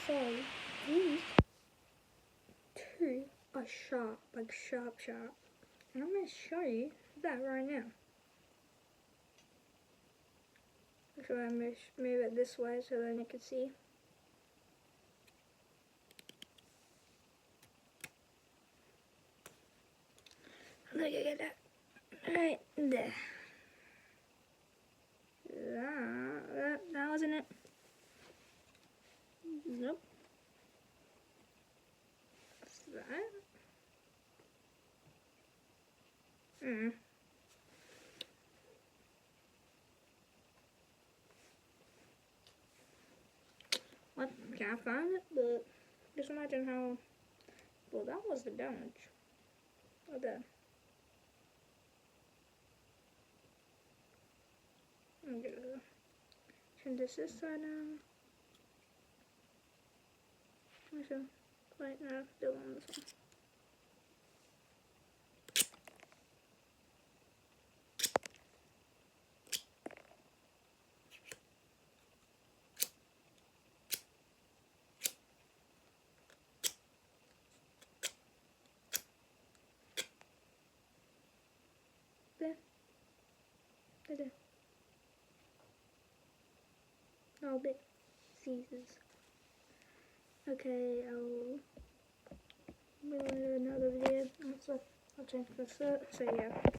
So these two are sharp, like sharp. And I'm going to show you that right now. Actually, I'm going to move it this way so then you can see. Look at that. Right there. That wasn't it. Nope. What's that? What? Can't find it, but just imagine how. Well, that was the damage. Oh, there. I'm gonna turn this side down. Actually, wait, no, do it on this one. There. All bit seizes. Okay, I'll do another video. Also, I'll change this up. So yeah.